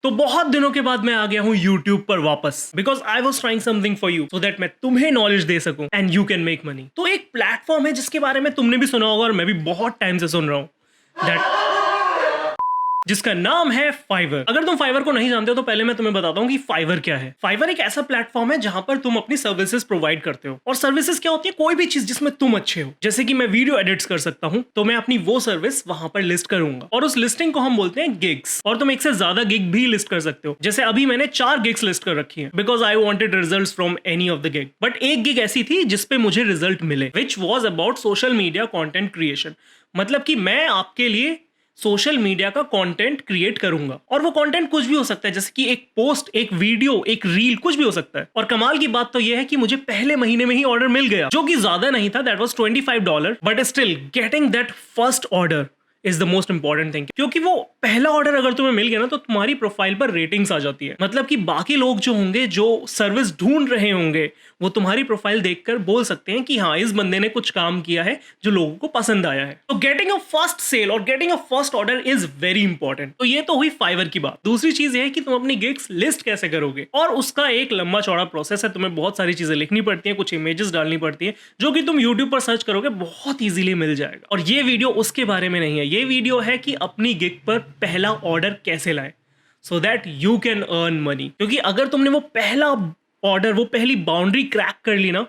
तो बहुत दिनों के बाद मैं आ गया हूँ YouTube पर वापस because I was trying something for you so that मैं तुम्हें नॉलेज दे सकूं and you can make money. तो एक प्लेटफॉर्म है जिसके बारे में तुमने भी सुना होगा और मैं भी बहुत टाइम से सुन रहा हूँ, दैट जिसका नाम है फाइवर। अगर तुम फाइवर को नहीं जानते हो तो पहले मैं तुम्हें बताता हूँ कि फाइवर क्या है। फाइवर एक ऐसा प्लेटफॉर्म है जहां पर तुम अपनी सर्विसेज प्रोवाइड करते हो। और सर्विसेज क्या होती है? कोई भी चीज जिसमें तुम अच्छे हो। जैसे कि मैं वीडियो एडिट्स कर सकता हूं तो मैं अपनी वो सर्विस वहां पर लिस्ट करूंगा और उस लिस्टिंग को हम बोलते हैं गिग्स। और तुम एक से ज्यादा गिग भी लिस्ट कर सकते हो। जैसे अभी मैंने 4 गिग्स लिस्ट कर रखी है because I wanted result from any of the gig. But एक गिग ऐसी थी जिसपे मुझे रिजल्ट मिले which was about social media content creation. मतलब कि मैं आपके लिए सोशल मीडिया का कंटेंट क्रिएट करूंगा और वो कंटेंट कुछ भी हो सकता है, जैसे कि एक पोस्ट, एक वीडियो, एक रील, कुछ भी हो सकता है। और कमाल की बात तो ये है कि मुझे पहले महीने में ही ऑर्डर मिल गया, जो कि ज्यादा नहीं था, that was $25, but still getting that first order is the most important thing. क्योंकि वो पहला ऑर्डर अगर तुम्हें मिल गया ना तो तुम्हारी प्रोफाइल पर रेटिंग्स आ जाती है। मतलब कि बाकी लोग जो होंगे, जो सर्विस ढूंढ रहे होंगे, वो तुम्हारी प्रोफाइल देखकर बोल सकते हैं कि हाँ, इस बंदे ने कुछ काम किया है जो लोगों को पसंद आया है। तो गेटिंग अ फर्स्ट सेल और getting a first order is very important. तो ये तो हुई फाइवर की बात। दूसरी चीज ये है कि तुम अपनी गिग्स लिस्ट कैसे करोगे, और उसका एक लंबा चौड़ा प्रोसेस है। तुम्हें बहुत सारी चीजें लिखनी पड़ती है, कुछ इमेजेस डालनी पड़ती है, जो कि तुम यूट्यूब पर सर्च करोगे बहुत इजीली मिल जाएगा। और ये वीडियो उसके बारे में नहीं है, ये वीडियो है कि अपनी गिग पर पहला ऑर्डर कैसे लाए so that you can earn money. क्योंकि अगर तुमने वो पहला ऑर्डर, वो पहली बाउंड्री क्रैक कर ली ना,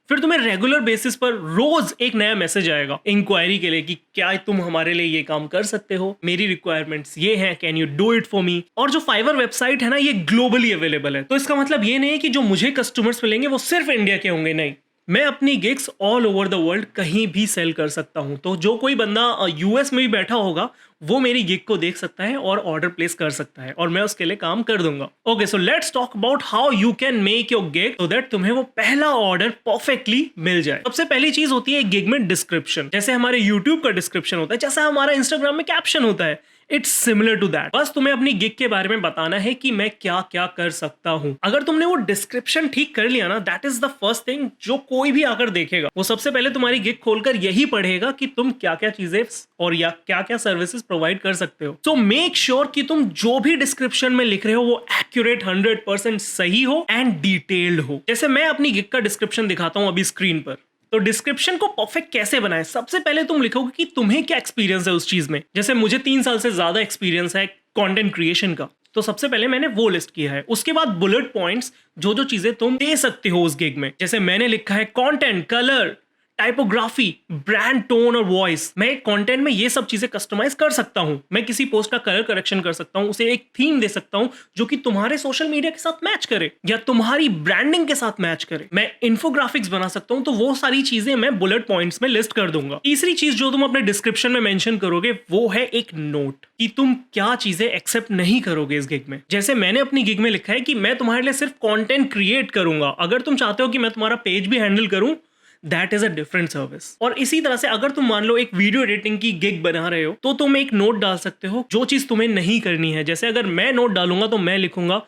फिर तुम्हें रेगुलर बेसिस पर रोज एक नया मैसेज आएगा इंक्वायरी के लिए कि क्या तुम हमारे लिए ये काम कर सकते हो, मेरी रिक्वायरमेंट्स ये हैं, can you do it for me. और जो फाइवर वेबसाइट है ना, ये ग्लोबली अवेलेबल है। तो इसका मतलब ये नहीं है कि जो मुझे कस्टमर्स मिलेंगे वो सिर्फ इंडिया के होंगे, नहीं, मैं अपनी gigs all over the world कहीं भी सेल कर सकता हूं। तो जो कोई बंदा यूएस में भी बैठा होगा वो मेरी गिग को देख सकता है और ऑर्डर प्लेस कर सकता है और मैं उसके लिए काम कर दूंगा। Okay, so let's talk about how you can make your gig so that तुम्हें वो पहला ऑर्डर परफेक्टली मिल जाए। सबसे पहली चीज होती है गिग में डिस्क्रिप्शन। जैसे हमारे यूट्यूब का डिस्क्रिप्शन होता है, जैसा हमारा इंस्टाग्राम में कैप्शन होता है, इट्स सिमिलर टू दैट। बस तुम्हें अपनी गिग के बारे में बताना है कि मैं क्या क्या कर सकता हूं। अगर तुमने वो डिस्क्रिप्शन ठीक कर लिया ना, that is the first thing जो कोई भी आकर देखेगा। वो सबसे पहले तुम्हारी गिग खोलकर यही पढ़ेगा कि तुम क्या क्या चीजें और या क्या क्या सर्विसेज प्रोवाइड कर सकते हो। सो मेक श्योर कि तुम जो भी डिस्क्रिप्शन में लिख रहे हो वो एक्यूरेट 100% सही हो एंड डिटेल्ड हो। जैसे मैं अपनी गिग का डिस्क्रिप्शन दिखाता हूं अभी स्क्रीन पर। तो डिस्क्रिप्शन को परफेक्ट कैसे बनाए? सबसे पहले तुम लिखोगे कि तुम्हें क्या एक्सपीरियंस है उस चीज में। जैसे मुझे 3 साल से ज्यादा एक्सपीरियंस है कंटेंट क्रिएशन का, तो सबसे पहले मैंने वो लिस्ट किया है। उसके बाद बुलेट पॉइंट्स, जो जो चीजें तुम दे सकते हो उस गिग में। जैसे मैंने लिखा है content, colour, typography, brand, tone और वॉइस। मैं कंटेंट में ये सब चीजें कस्टमाइज कर सकता हूं। मैं किसी पोस्ट का कलर करेक्शन कर सकता हूं, उसे एक थीम दे सकता हूं जो कि तुम्हारे सोशल मीडिया के साथ मैच करे या तुम्हारी ब्रांडिंग के साथ मैच करे। मैं इन्फोग्राफिक्स बना सकता हूं। तो वो सारी चीजें मैं बुलेट पॉइंट्स में लिस्ट कर दूंगा। तीसरी चीज जो तुम अपने डिस्क्रिप्शन में मेंशन करोगे वो है एक नोट कि तुम क्या चीजें एक्सेप्ट नहीं करोगे इस गिग में। जैसे मैंने अपनी गिग में लिखा है कि मैं तुम्हारे लिए सिर्फ कंटेंट क्रिएट करूंगा। अगर तुम चाहते हो कि मैं तुम्हारा पेज भी हैंडल करूं, that is a different service. और इसी तरह से अगर तुम मान लो एक वीडियो एडिटिंग की गिग बना रहे हो तो तुम एक नोट डाल सकते हो जो चीज तुम्हें नहीं करनी है। जैसे अगर मैं नोट डालूंगा तो मैं लिखूंगा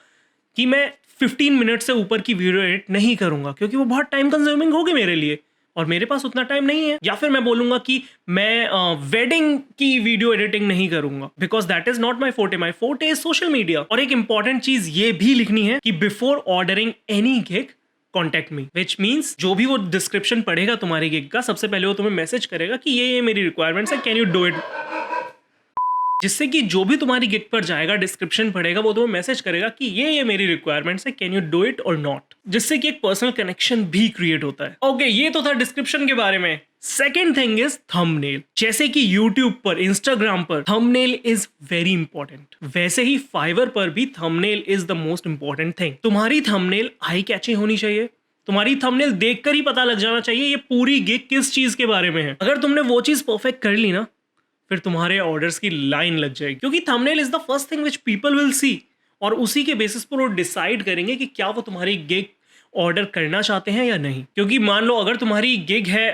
कि मैं 15 मिनट से ऊपर की वीडियो एडिट नहीं करूंगा क्योंकि वो बहुत टाइम कंज्यूमिंग होगी मेरे लिए और मेरे पास उतना टाइम नहीं है। या फिर मैं बोलूंगा कि मैं वेडिंग की वीडियो एडिटिंग नहीं करूंगा because that is not my forte. My forte is social media. और एक इंपॉर्टेंट चीज ये भी लिखनी है कि before ordering any gig contact me, which means जो भी वो डिस्क्रिप्शन पढ़ेगा तुम्हारी गिग का, सबसे पहले वो तुम्हें मैसेज करेगा कि ये मेरी रिक्वायरमेंट्स है, कैन यू डू इट। जिससे कि जो भी तुम्हारी गिग पर जाएगा, डिस्क्रिप्शन पढ़ेगा, वो तुम्हें मैसेज करेगा कि ये मेरी रिक्वायरमेंट्स है, कैन यू डू इट और नॉट। जिससे कि एक पर्सनल कनेक्शन भी क्रिएट होता है। ओके, ये तो था डिस्क्रिप्शन के बारे में। Second thing is thumbnail. जैसे कि यूट्यूब पर, इंस्टाग्राम पर थंबनेल इज वेरी इंपॉर्टेंट, वैसे ही फाइवर पर भी thumbnail is the most important thing. तुम्हारी थंबनेल आई कैचिंग होनी चाहिए। तुम्हारी थंबनेल देखकर ही पता लग जाना चाहिए ये पूरी गिग किस चीज के बारे में है। अगर तुमने वो चीज परफेक्ट कर ली ना, फिर तुम्हारे ऑर्डर्स की लाइन लग जाएगी। क्योंकि thumbnail is the first thing which people will see और उसी के बेसिस पर वो डिसाइड करेंगे कि क्या वो तुम्हारी गिग ऑर्डर करना चाहते हैं या नहीं। क्योंकि मान लो अगर तुम्हारी गिग है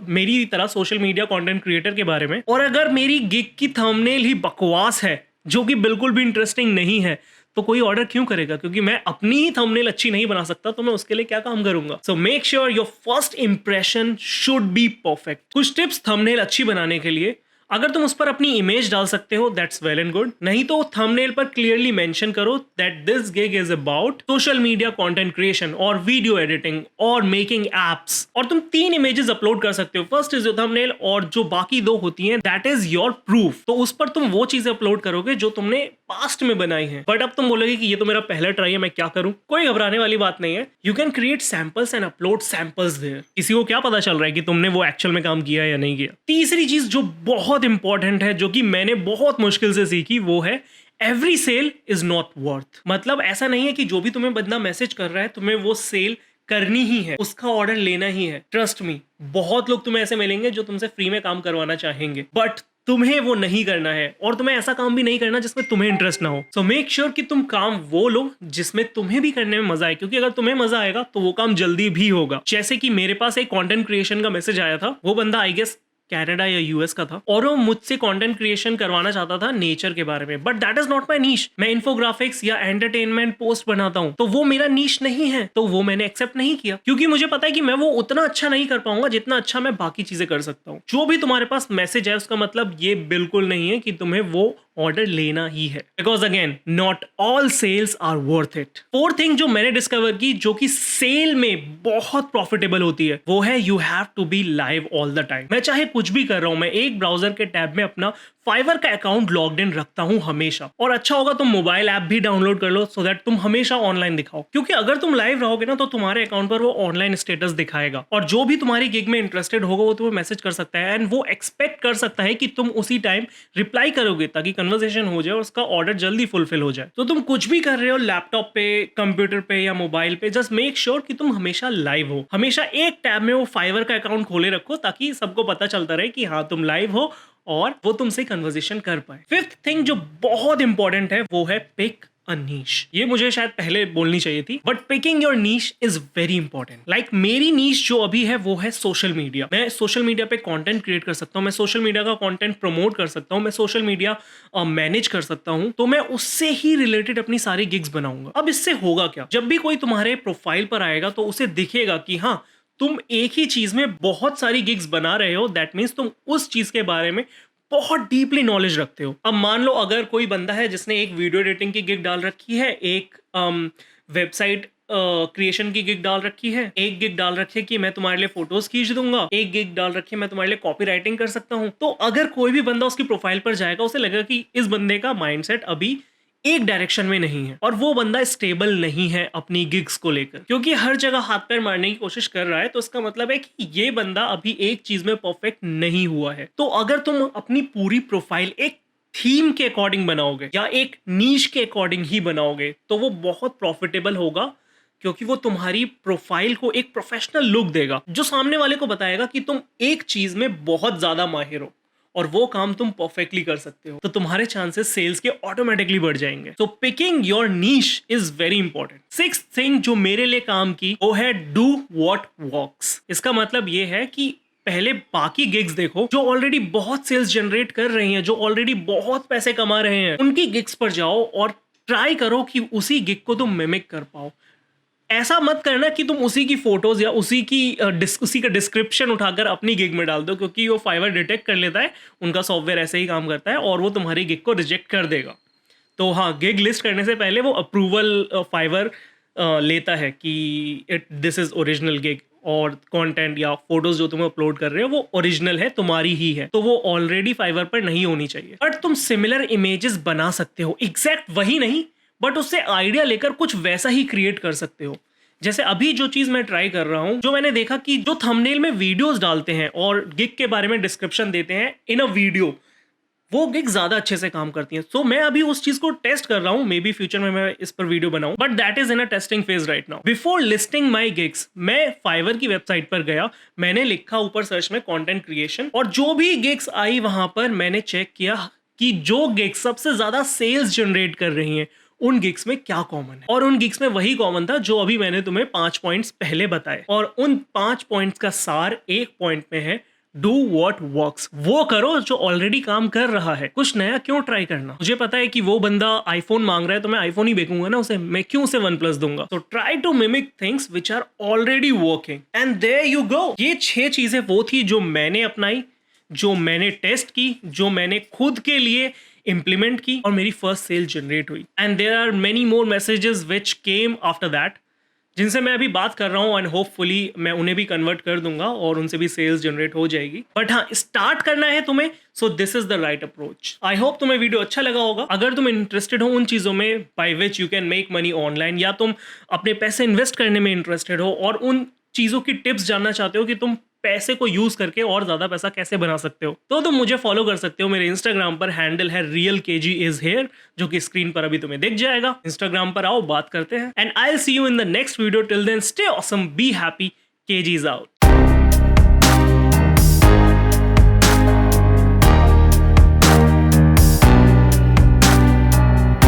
मेरी तरह सोशल मीडिया कंटेंट क्रिएटर के बारे में, और अगर मेरी गिग की थंबनेल ही बकवास है जो कि बिल्कुल भी इंटरेस्टिंग नहीं है, तो कोई ऑर्डर क्यों करेगा? क्योंकि मैं अपनी ही थंबनेल अच्छी नहीं बना सकता तो मैं उसके लिए क्या काम करूंगा। So make sure your first impression should be perfect. कुछ टिप्स थंबनेल अच्छी बनाने के लिए। अगर तुम उस पर अपनी इमेज डाल सकते हो दैट्स वेल एंड गुड, नहीं तो थंबनेल पर क्लियरली मेंशन करो that this gig is about social media content creation और वीडियो एडिटिंग और मेकिंग एप्स। और तुम 3 इमेजेस अपलोड कर सकते हो, फर्स्ट इज योर थंबनेल और जो बाकी 2 होती हैं दैट इज योर प्रूफ। तो उस पर तुम वो चीजें अपलोड करोगे जो तुमने पास्ट में बनाई है। बट अब तुम बोलोगे कि ये तो मेरा पहला ट्राई है, मैं क्या करूं? कोई घबराने वाली बात नहीं है, you can create samples and upload samples there. किसी को क्या पता चल रहा है कि तुमने वो एक्चुअल में काम किया या नहीं किया। तीसरी चीज जो बहुत इंपॉर्टेंट है, जो कि मैंने बहुत मुश्किल से सीखी, वो है every sale is not worth. मतलब ऐसा नहीं है कि जो भी तुम्हें बंदा मैसेज कर रहा है तुम्हें वो सेल करनी ही है, उसका ऑर्डर लेना ही है। ट्रस्ट मी, बहुत लोग तुम्हें ऐसे मिलेंगे जो तुमसे फ्री में काम करवाना चाहेंगे, बट तुम्हें वो नहीं करना है और तुम्हें ऐसा काम भी नहीं करना जिसमें तुम्हें इंटरेस्ट ना हो। सो मेक श्योर कि तुम काम वो लो जिसमें तुम्हें भी करने में मजा आए, क्योंकि अगर तुम्हें मजा आएगा तो वो काम जल्दी भी होगा। जैसे कि मेरे पास एक कंटेंट क्रिएशन का मैसेज आया था, वो बंदा आई गेस कनाडा या यूएस का था और वो मुझसे कंटेंट क्रिएशन करवाना चाहता था नेचर के बारे में, but that is not my niche. मैं इन्फोग्राफिक्स या एंटरटेनमेंट पोस्ट बनाता हूं, तो वो मेरा नीश नहीं है, तो वो मैंने एक्सेप्ट नहीं किया, क्योंकि मुझे पता है कि मैं वो उतना अच्छा नहीं कर पाऊंगा जितना अच्छा मैं बाकी चीजें कर सकता हूं। जो भी तुम्हारे पास मैसेज है उसका मतलब ये बिल्कुल नहीं है कि तुम्हें वो ऑर्डर लेना ही है, because again not all sales are worth it. Fourth thing जो मैंने डिस्कवर की, जो कि सेल में बहुत प्रॉफिटेबल होती है, वो है you have to be live all the time. मैं चाहे कुछ भी कर रहा हूं, मैं एक ब्राउजर के टैब में अपना फाइवर का अकाउंट लॉग्ड इन रखता हूं हमेशा। और अच्छा होगा तुम मोबाइल ऐप भी डाउनलोड कर लो सो दैट तुम हमेशा ऑनलाइन दिखाओ, क्योंकि अगर तुम लाइव रहोगे ना तो तुम्हारे अकाउंट पर वो ऑनलाइन स्टेटस दिखाएगा और जो भी तुम्हारी गिग में इंटरेस्टेड होगा वो तुम्हें मैसेज कर सकता है एंड वो एक्सपेक्ट कर सकता है कि तुम उसी टाइम रिप्लाई करोगे ताकि कन्वर्सेशन हो जाए और उसका ऑर्डर जल्दी फुलफिल हो जाए। तो तुम कुछ भी कर रहे हो लैपटॉप पे, कंप्यूटर पे या मोबाइल पे, जस्ट मेक श्योर कि तुम हमेशा लाइव हो। हमेशा एक टैब में वो फाइवर का अकाउंट खोले रखो ताकि सबको पता चलता रहे कि हाँ तुम लाइव हो और वो तुमसे कन्वर्सेशन कर पाए। फिफ्थ थिंग जो बहुत इंपॉर्टेंट है वो है पिक अ नीश। ये मुझे शायद पहले बोलनी चाहिए थी, but picking your niche is very important. Like मेरी नीश जो अभी है वो है सोशल मीडिया। मैं सोशल मीडिया पे कंटेंट क्रिएट कर सकता हूँ, मैं सोशल मीडिया का कंटेंट प्रमोट कर सकता हूँ, मैं सोशल मीडिया मैनेज कर सकता हूँ, तो मैं उससे ही रिलेटेड अपनी सारी गिग्स बनाऊंगा। अब इससे होगा क्या, जब भी कोई तुम्हारे प्रोफाइल पर आएगा तो उसे दिखेगा कि हाँ तुम एक ही चीज में बहुत सारी गिग्स बना रहे हो, दैट मीन्स तुम उस चीज के बारे में बहुत डीपली नॉलेज रखते हो। अब मान लो अगर कोई बंदा है जिसने एक वीडियो एडिटिंग की गिग डाल रखी है, एक वेबसाइट क्रिएशन की गिग डाल रखी है, एक गिग डाल रखी है कि मैं तुम्हारे लिए फोटोज खींच दूंगा, एक गिग डाल रखी है मैं तुम्हारे लिए कॉपी राइटिंग कर सकता हूं, तो अगर कोई भी बंदा उसकी प्रोफाइल पर जाएगा उसे लगेगा कि इस बंदे का माइंडसेट अभी एक डायरेक्शन में नहीं है और वो बंदा स्टेबल नहीं है अपनी गिग्स को लेकर, क्योंकि हर जगह हाथ पैर मारने की कोशिश कर रहा है। तो इसका मतलब है कि ये बंदा अभी एक चीज में परफेक्ट नहीं हुआ है। तो अगर तुम अपनी पूरी प्रोफाइल एक थीम के अकॉर्डिंग बनाओगे या एक नीश के अकॉर्डिंग ही बनाओगे तो वो बहुत प्रॉफिटेबल होगा, क्योंकि वो तुम्हारी प्रोफाइल को एक प्रोफेशनल लुक देगा जो सामने वाले को बताएगा कि तुम एक चीज में बहुत ज्यादा माहिर हो और वो काम तुम परफेक्टली कर सकते हो, तो तुम्हारे चांसेस सेल्स के ऑटोमेटिकली बढ़ जाएंगे। तो picking your niche is very important. Sixth thing जो मेरे लिए काम की वो है डू व्हाट वर्क्स। इसका मतलब ये है कि पहले बाकी गिग्स देखो जो ऑलरेडी बहुत सेल्स जनरेट कर रही हैं, जो ऑलरेडी बहुत पैसे कमा रहे हैं, उनकी गिग्स पर जाओ और ट्राई करो कि उसी गिग को तुम मिमिक कर पाओ। ऐसा मत करना कि तुम उसी की फोटोज या उसी का डिस्क्रिप्शन उठाकर अपनी गिग में डाल दो, क्योंकि वो फाइवर डिटेक्ट कर लेता है, उनका सॉफ्टवेयर ऐसे ही काम करता है और वो तुम्हारी गिग को रिजेक्ट कर देगा। तो हाँ, गिग लिस्ट करने से पहले वो अप्रूवल फाइवर लेता है कि दिस इज ओरिजिनल गिग और कंटेंट या फोटोज जो तुम अपलोड कर रहे हो वो ओरिजिनल है, तुम्हारी ही है, तो वो ऑलरेडी फाइवर पर नहीं होनी चाहिए। बट तुम सिमिलर इमेजेस बना सकते हो, एग्जैक्ट वही नहीं बट उससे आइडिया लेकर कुछ वैसा ही क्रिएट कर सकते हो। जैसे अभी जो चीज मैं ट्राई कर रहा हूं, जो मैंने देखा कि जो थंबनेल में वीडियोस डालते हैं और गिग के बारे में डिस्क्रिप्शन देते हैं इन अ वीडियो, वो गिग ज्यादा अच्छे से काम करती हैं। सो मैं अभी उस चीज को टेस्ट कर रहा हूं, मे बी फ्यूचर में मैं इस पर वीडियो बनाऊं, but that is in a testing phase right now. Before listing my gigs मैं फाइवर की वेबसाइट पर गया, मैंने लिखा ऊपर सर्च में कंटेंट क्रिएशन और जो भी गिग्स आई वहां पर मैंने चेक किया कि जो गिग्स सबसे ज्यादा सेल्स जनरेट कर रही हैं उन गिग्स में क्या कॉमन है, और उन गिग्स में वही कॉमन था जो अभी मैंने तुम्हें 5 पॉइंट्स पहले बताए। और उन 5 पॉइंट्स का सार एक पॉइंट में है, डू व्हाट वर्क्स। वो करो जो ऑलरेडी काम कर रहा है, कुछ नया क्यों ट्राई करना। मुझे पता है कि वो बंदा आईफोन मांग रहा है तो मैं आईफोन ही बेचूंगा ना उसे, मैं क्यों उसे OnePlus दूंगा। तो try to mimic things which are already working and there you go. ये 6 चीजें वो थी जो मैंने अपनाई, जो मैंने टेस्ट की, जो मैंने खुद के लिए इम्प्लीमेंट की और मेरी फर्स्ट सेल जनरेट हुई. And there are many more messages which came after that, जिनसे मैं अभी बात कर रहा हूँ एंड होपफुली मैं उन्हें भी कन्वर्ट कर दूंगा और उनसे भी सेल्स जनरेट हो जाएगी. बट हाँ, स्टार्ट करना है तुम्हें, so this is the right approach. I hope तुम्हें वीडियो अच्छा लगा होगा. अगर तुम इंटरेस्टेड हो उन चीज़ों में by which you can make money online, या तुम अपने पैसे इन्वेस्ट करने में इंटरेस्टेड हो और उन चीज़ों की टिप्स जानना चाहते हो कि तुम पैसे को यूज करके और ज्यादा पैसा कैसे बना सकते हो, तो तुम मुझे फॉलो कर सकते हो. मेरे इंस्टाग्राम पर हैंडल है RealKG जो कि स्क्रीन पर अभी तुम्हें दिख जाएगा. इंस्टाग्राम पर आओ, बात करते हैं. And I will see you in the next video. Till then stay awesome, be happy, KG is out.